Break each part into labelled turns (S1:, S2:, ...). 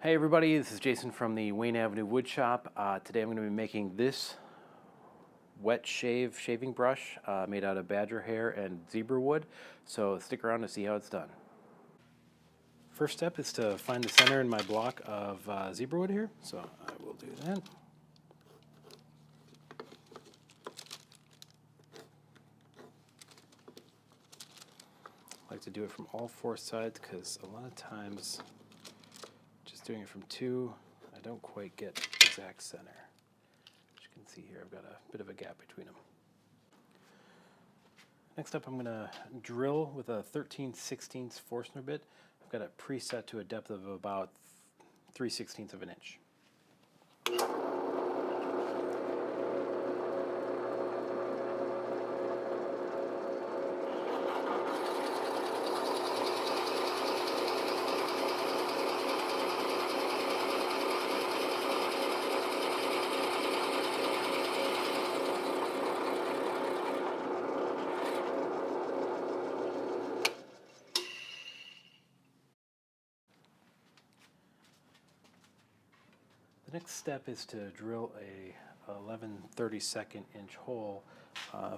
S1: Hey everybody, this is Jason from the Wayne Avenue Wood Shop. Today I'm going to be making this wet shaving brush made out of badger hair and zebra wood. So stick around to see how it's done. First step is to find the center in my block of zebra wood here. So I will do that. I like to do it from all four sides because a lot of times doing it from two, I don't quite get exact center. As you can see here, I've got a bit of a gap between them. Next up, I'm going to drill with a 13/16 Forstner bit. I've got it preset to a depth of about 3/16 of an inch. The next step is to drill a 11/32 inch hole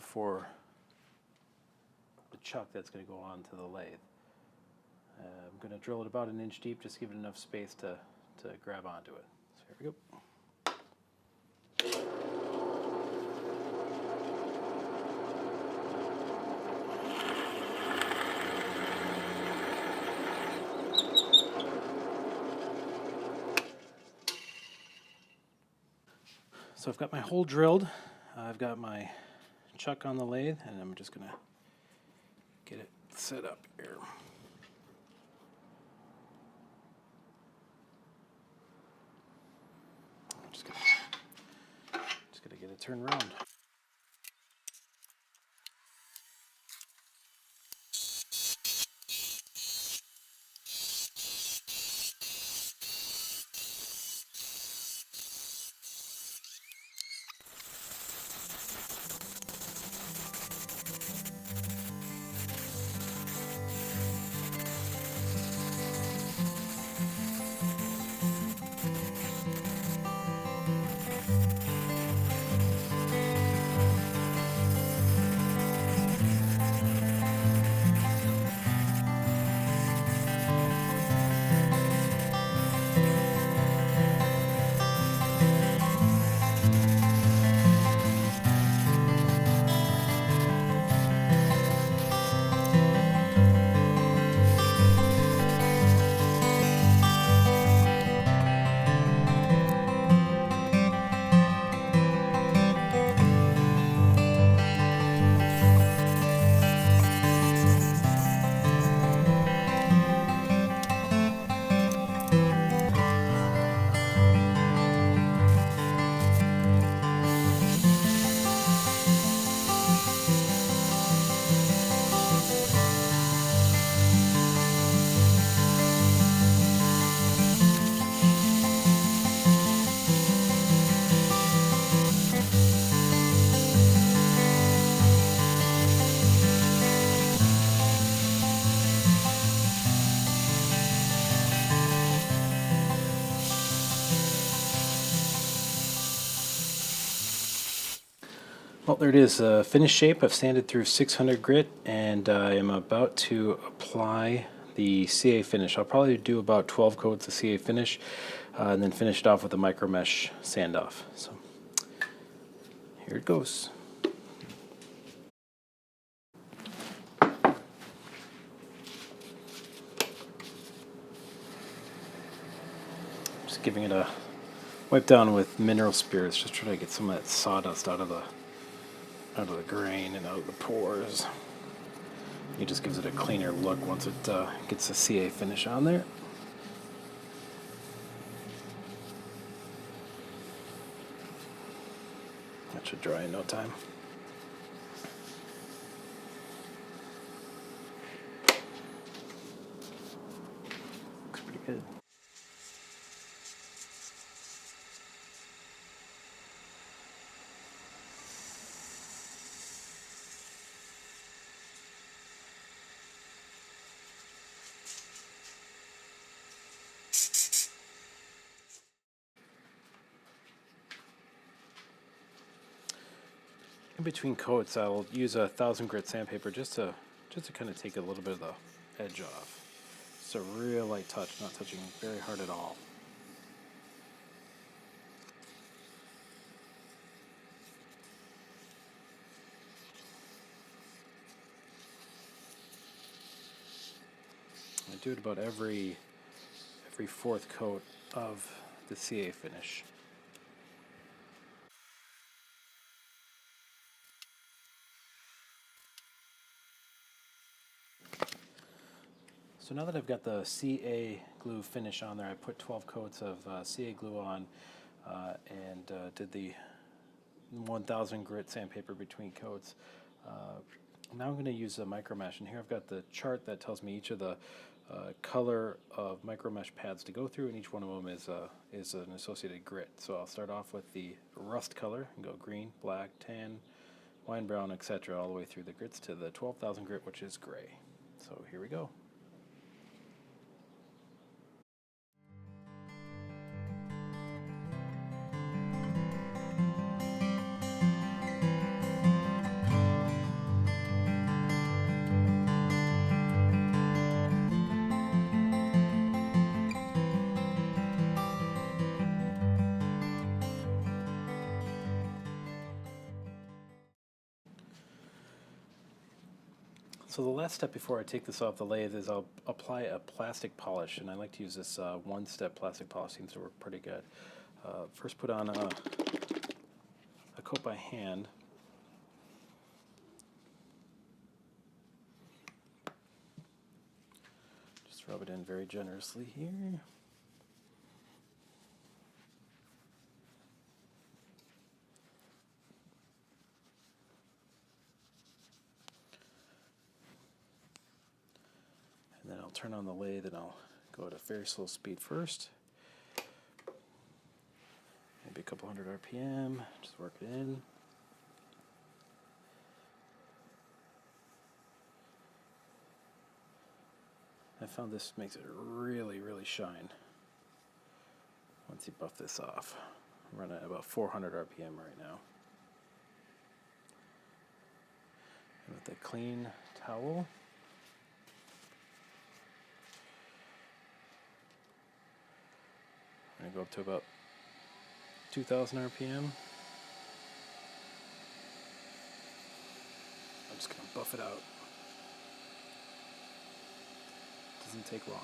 S1: for the chuck that's going to go onto the lathe. I'm going to drill it about an inch deep, just give it enough space to grab onto it. So here we go. So I've got my hole drilled, I've got my chuck on the lathe, and I'm just going to get it set up here. I'm just going to get it turned around. Well, there it is, finished shape. I've sanded through 600 grit, and I am about to apply the CA finish. I'll probably do about 12 coats of CA finish, and then finish it off with a micro mesh sand off. So here it goes. Just giving it a wipe down with mineral spirits, just trying to get some of that sawdust out of the grain and out of the pores. It just gives it a cleaner look once it gets the CA finish on there. That should dry in no time. Looks pretty good. In between coats, I'll use a 1,000 grit sandpaper just to kind of take a little bit of the edge off. It's a real light touch, not touching very hard at all. I do it about every fourth coat of the CA finish. So now that I've got the CA glue finish on there, I put 12 coats of CA glue on and did the 1,000 grit sandpaper between coats. Now I'm going to use a micro mesh, and here I've got the chart that tells me each of the color of micro mesh pads to go through, and each one of them is an associated grit. So I'll start off with the rust color and go green, black, tan, wine brown, etc., all the way through the grits to the 12,000 grit, which is gray. So here we go. So the last step before I take this off the lathe is I'll apply a plastic polish, and I like to use this one-step plastic polish. Seems to work pretty good. First put on a coat by hand. Just rub it in very generously here. And then I'll turn on the lathe and I'll go at a very slow speed first. Maybe a couple hundred RPM, just work it in. I found this makes it really, really shine once you buff this off. I'm running at about 400 RPM right now. And with a clean towel, I'm going to go up to about 2,000 RPM. I'm just going to buff it out. Doesn't take long.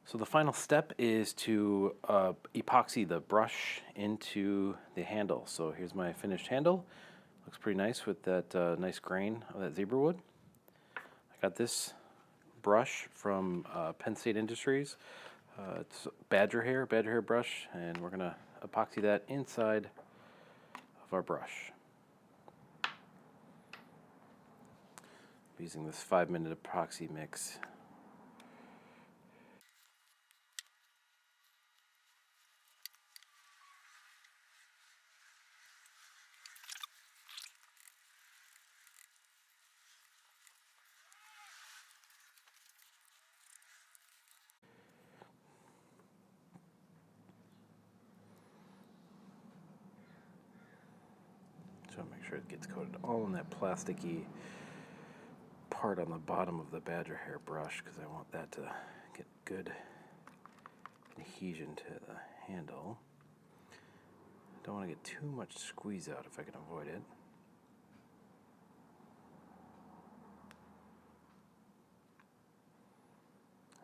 S1: So the final step is to epoxy the brush into the handle. So here's my finished handle. Looks pretty nice with that nice grain of that zebra wood. I got this brush from Penn State Industries. It's badger hair brush, and we're gonna epoxy that inside of our brush. I'm using this 5-minute epoxy mix. So make sure it gets coated all in that plasticky part on the bottom of the badger hair brush, because I want that to get good adhesion to the handle. Don't want to get too much squeeze out if I can avoid it.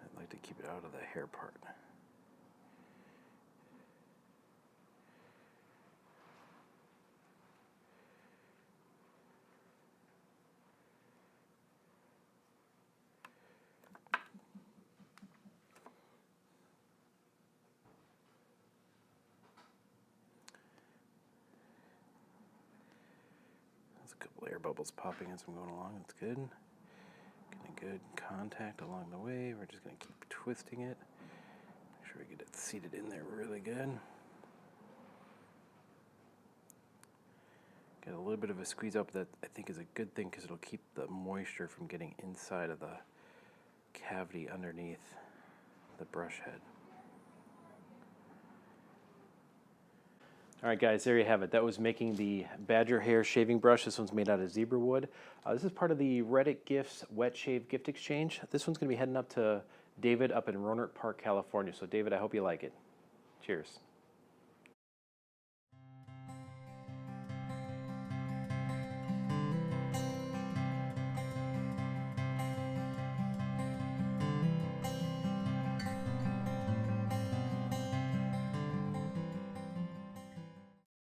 S1: I'd like to keep it out of the hair part. There's a couple air bubbles popping as I'm going along. That's good. Getting good contact along the way. We're just going to keep twisting it. Make sure we get it seated in there really good. Get a little bit of a squeeze up that I think is a good thing, because it'll keep the moisture from getting inside of the cavity underneath the brush head. All right, guys, there you have it. That was making the badger hair shaving brush. This one's made out of zebra wood. This is part of the Reddit Gifts Wet Shave Gift Exchange. This one's going to be heading up to David up in Rohnert Park, California. So, David, I hope you like it. Cheers.